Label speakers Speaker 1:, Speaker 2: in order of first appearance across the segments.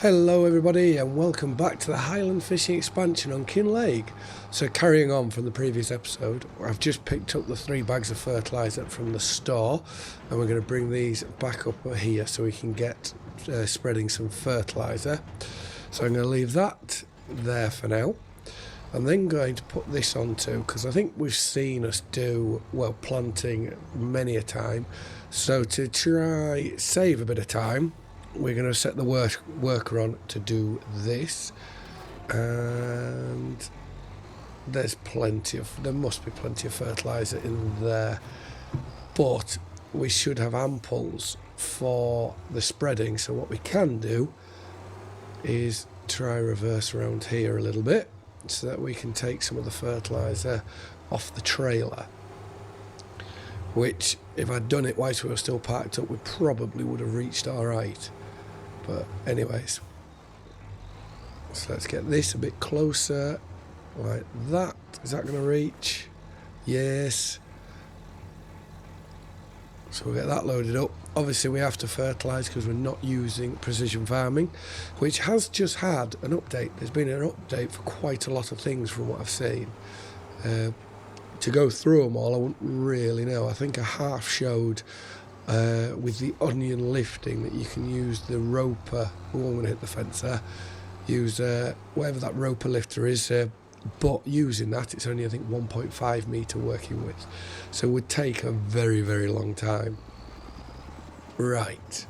Speaker 1: Hello everybody and welcome back to the Highland Fishing Expansion on Kinlaig. So carrying on from the previous episode, I've just picked up the 3 bags of fertiliser from the store and we're going to bring these back up here so we can get spreading some fertiliser. So I'm going to leave that there for now. I'm then going to put this onto, because I think we've seen us do, well, planting many a time. So to try save a bit of time, we're going to set the worker on to do this, and there must be plenty of fertiliser in there, but we should have amples for the spreading. So what we can do is try reverse around here a little bit so that we can take some of the fertiliser off the trailer, which if I'd done it whilst we were still parked up, we probably would have reached all right. But anyways, so let's get this a bit closer, like that. Is that going to reach? Yes. So we'll get that loaded up. Obviously we have to fertilise because we're not using precision farming, which has just had an update. There's been an update for quite a lot of things from what I've seen. To go through them all, I wouldn't really know. I think a half showed with the onion lifting that you can use the roper. Oh, I'm going to hit the fence there. Use whatever that roper lifter is, but using that, it's only I think 1.5 metre working with, so it would take a very, very long time. Right,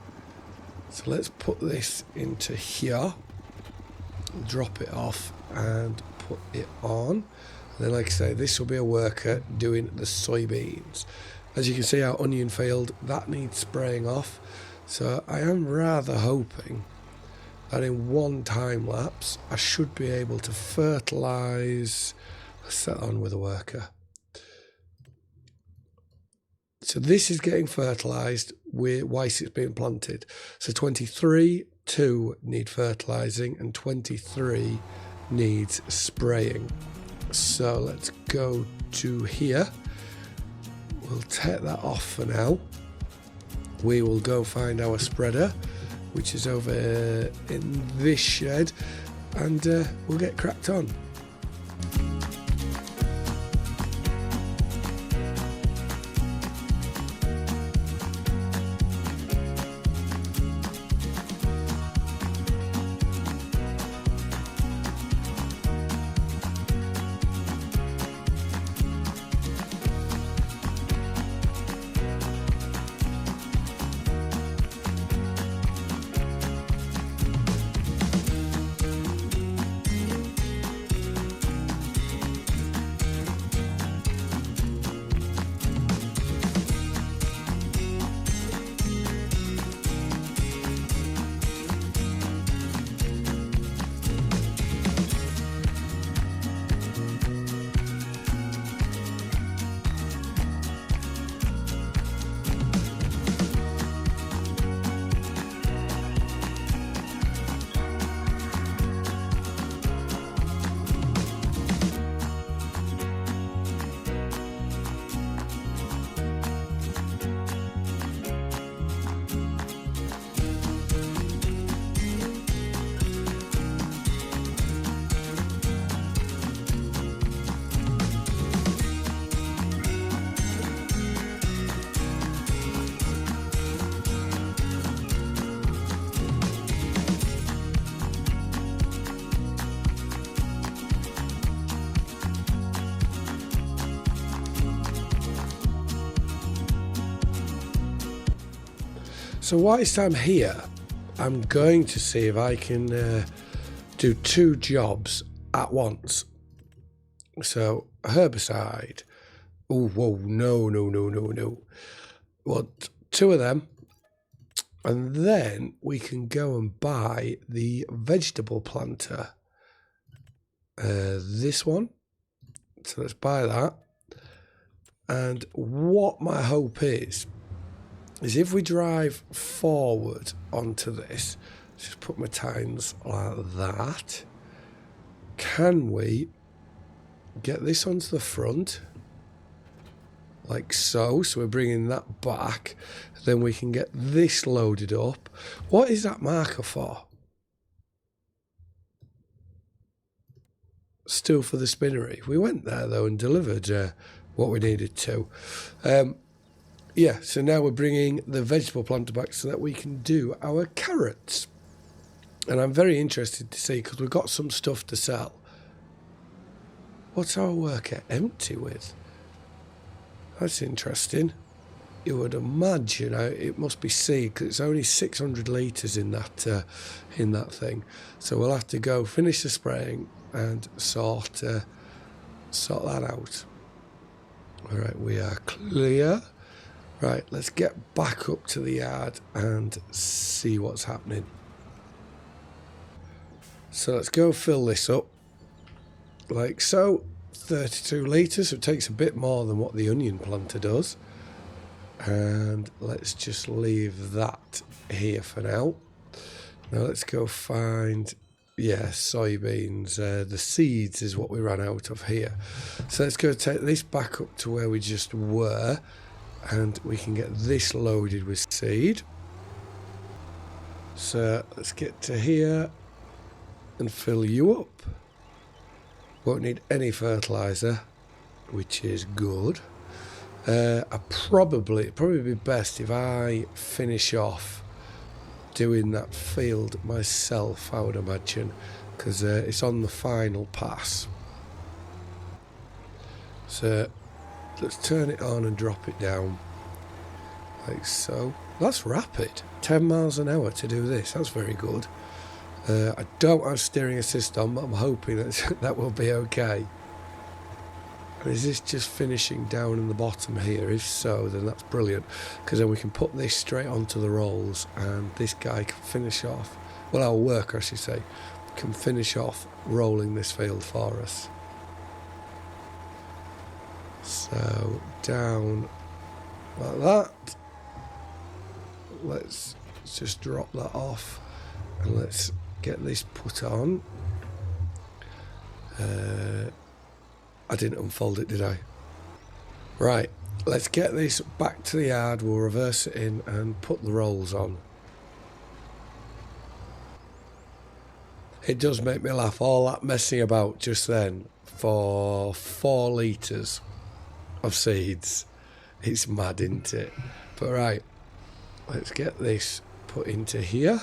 Speaker 1: so let's put this into here, drop it off and put it on. And then, like I say, this will be a worker doing the soybeans. As you can see, our onion field, that needs spraying off. So I am rather hoping that in one time lapse, I should be able to fertilise. Let's set on with a worker. So this is getting fertilised whilst it's being planted. So 23 need fertilising and 23 needs spraying. So let's go to here. We'll take that off for now. We will go find our spreader, which is over in this shed, and we'll get cracked on. So whilst I'm here, I'm going to see if I can do 2 jobs at once. So herbicide. Oh, whoa, no. Well, 2 of them. And then we can go and buy the vegetable planter. This one. So let's buy that. And what my hope is if we drive forward onto this, just put my tines like that, can we get this onto the front like so? So we're bringing that back, then we can get this loaded up. What is that marker for? still for the spinnery. We went there though and delivered what we needed to. Yeah, so now we're bringing the vegetable planter back so that we can do our carrots. And I'm very interested to see, because we've got some stuff to sell. What's our worker empty with? That's interesting. You would imagine it must be seed, because it's only 600 litres in that thing. So we'll have to go finish the spraying and sort that out. All right, we are clear. Right, let's get back up to the yard and see what's happening. So let's go fill this up, like so. 32 litres, so it takes a bit more than what the onion planter does. And let's just leave that here for now. Now let's go find, yeah, soybeans. The seeds is what we ran out of here. So let's go take this back up to where we just were, and we can get this loaded with seed. So let's get to here and fill you up. Won't need any fertiliser, which is good. It'd probably be best if I finish off doing that field myself, I would imagine, because it's on the final pass. So let's turn it on and drop it down, like so. That's rapid, 10 miles an hour to do this, that's very good. I don't have steering assist on, but I'm hoping that will be okay. And is this just finishing down in the bottom here? If so, then that's brilliant, because then we can put this straight onto the rolls, and this guy can finish off, well, our worker I should say, can finish off rolling this field for us. So down like that. Let's just drop that off and let's get this put on. I didn't unfold it, did I? Right, let's get this back to the yard. We'll reverse it in and put the rolls on. It does make me laugh, all that messing about just then for 4 litres of seeds. It's mad, isn't it? But right, let's get this put into here,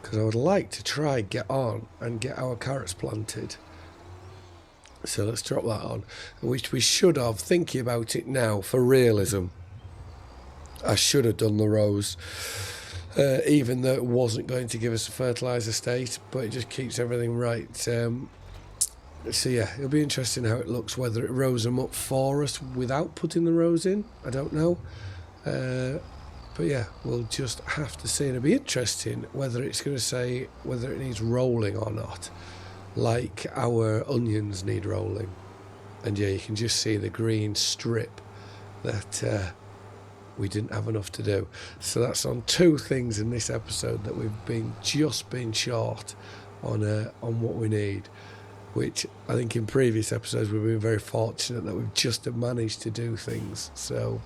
Speaker 1: because I would like to try get on and get our carrots planted. So let's drop that on, which we should have, thinking about it now for realism, I should have done the rows, even though it wasn't going to give us a fertiliser state, but it just keeps everything right. So yeah, it'll be interesting how it looks, whether it rows them up for us without putting the rows in, I don't know. But yeah, we'll just have to see. It'll be interesting whether it's going to say whether it needs rolling or not, like our onions need rolling. And yeah, you can just see the green strip that we didn't have enough to do. So that's on 2 things in this episode that we've just been short on what we need, which I think in previous episodes we've been very fortunate that we've just managed to do things. So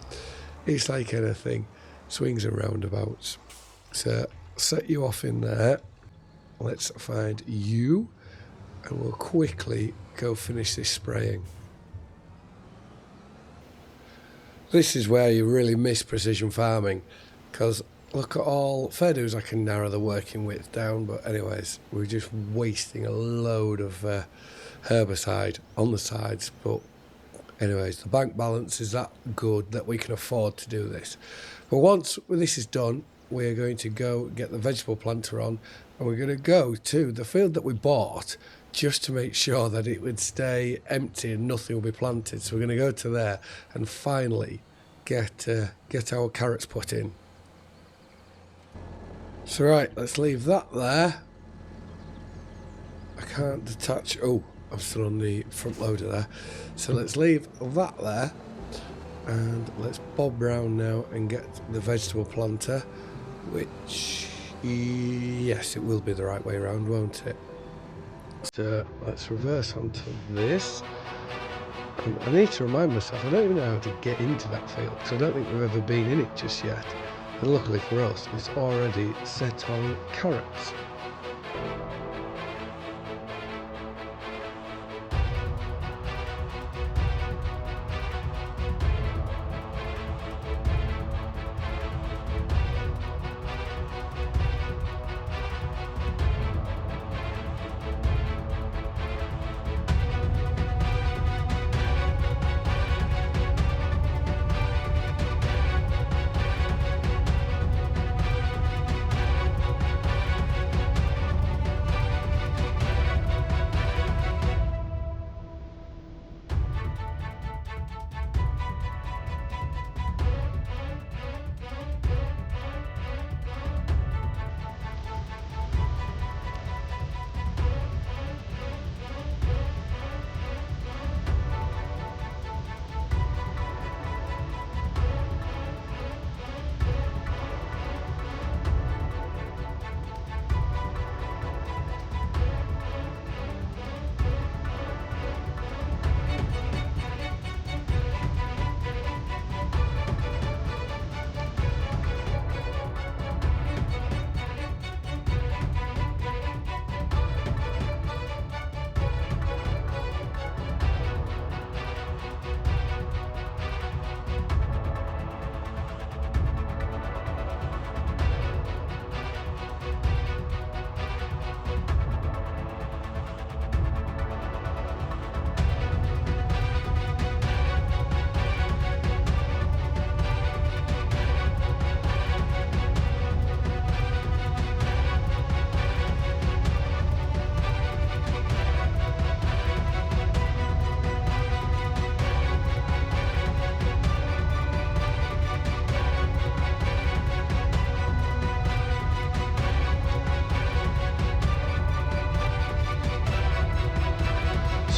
Speaker 1: it's like anything, swings and roundabouts. So set you off in there. Let's find you, and we'll quickly go finish this spraying. This is where you really miss precision farming, because look at all, fair dues I can narrow the working width down, but anyways, we're just wasting a load of herbicide on the sides. But anyways, the bank balance is that good that we can afford to do this. But once this is done, we're going to go get the vegetable planter on, and we're going to go to the field that we bought just to make sure that it would stay empty and nothing will be planted. So we're going to go to there and finally get our carrots put in. So right, let's leave that there. I can't detach, oh, I'm still on the front loader there. So let's leave that there, and let's bob round now and get the vegetable planter, which, yes, it will be the right way around, won't it? So let's reverse onto this. And I need to remind myself, I don't even know how to get into that field, because I don't think we've ever been in it just yet. And luckily for us, it's already set on carrots.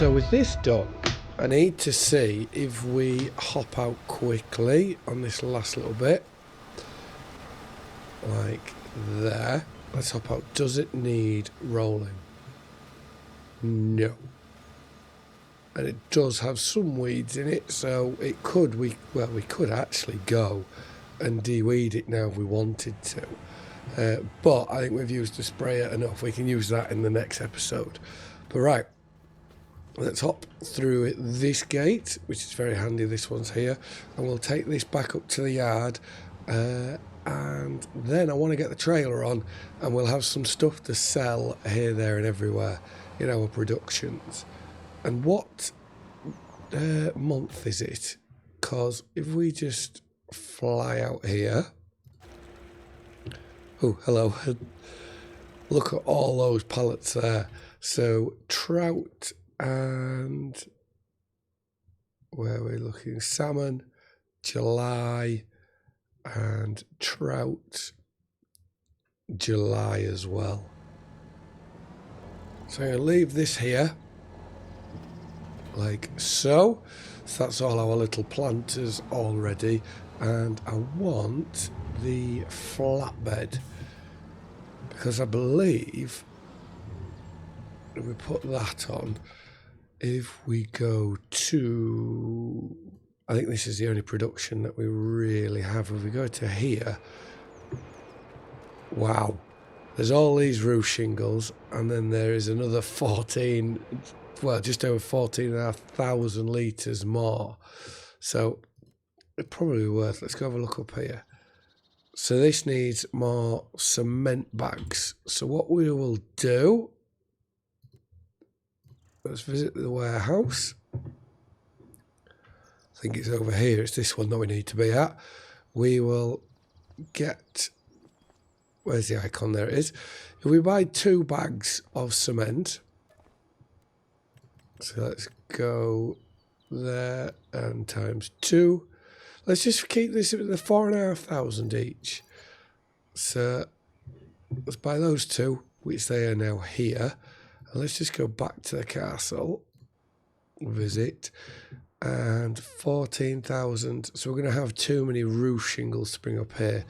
Speaker 1: So with this done, I need to see if we hop out quickly on this last little bit. Like there. Let's hop out. Does it need rolling? No. And it does have some weeds in it, so it could, we could actually go and de-weed it now if we wanted to. But I think we've used the sprayer enough. We can use that in the next episode. But right, let's hop through this gate, which is very handy. This one's here. And we'll take this back up to the yard. And then I want to get the trailer on, and we'll have some stuff to sell here, there and everywhere in our productions. And what month is it? Because if we just fly out here. Oh, hello. Look at all those pallets there. So trout and where are we looking? Salmon, July, and trout, July as well. So I'm going to leave this here, like so. So that's all our little planters already. And I want the flatbed, because I believe if we put that on, if we go to, I think this is the only production that we really have. If we go to here, wow, there's all these roof shingles, and then there is another 14, well, just over 14,500 litres more. So it's probably worth, let's go have a look up here. So this needs more cement bags. So what we will do, let's visit the warehouse. I think it's over here. It's this one that we need to be at. We will get, where's the icon? There it is. If we buy 2 bags of cement, so let's go there and times 2. Let's just keep this at the 4,500 each. So let's buy those 2, which they are now here. And let's just go back to the castle, visit, and 14,000. So we're going to have too many roof shingles to bring up here,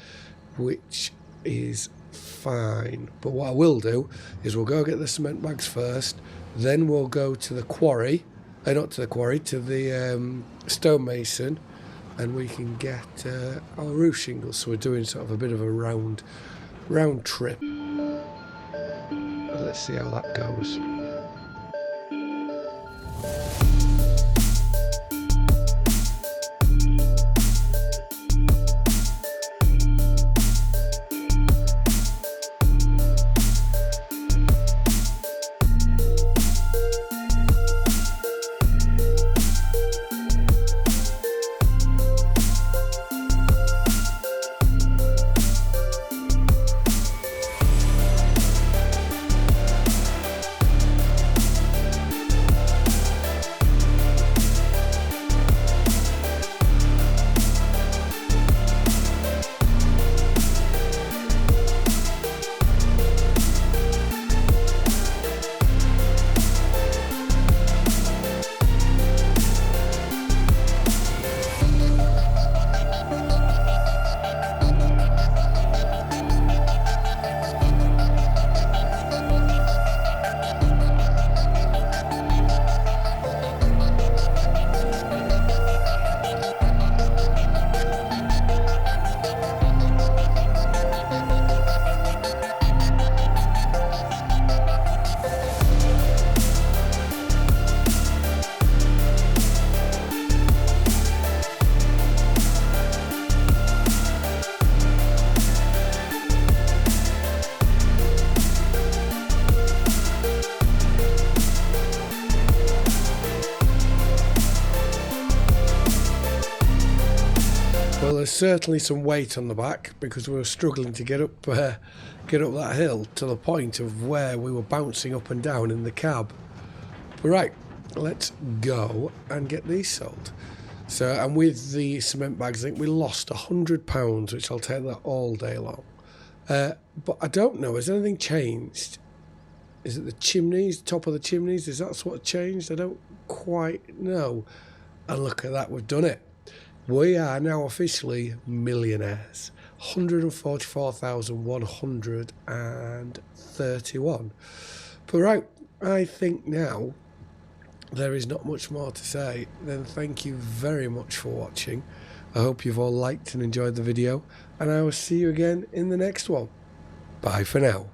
Speaker 1: which is fine. But what I will do is we'll go get the cement bags first, then we'll go to the quarry, not to the quarry, to the stonemason, and we can get our roof shingles. So we're doing sort of a bit of a round trip. Let's see how that goes. Well, there's certainly some weight on the back because we were struggling to get up that hill to the point of where we were bouncing up and down in the cab. But right, let's go and get these sold. So, and with the cement bags, I think we lost £100, which I'll take that all day long. But I don't know, has anything changed is it the chimneys, top of the chimneys? Is that what changed? I don't quite know. And look at that, we've done it. We are now officially millionaires. 144,131. But right, I think now there is not much more to say. Then thank you very much for watching. I hope you've all liked and enjoyed the video, and I will see you again in the next one. Bye for now.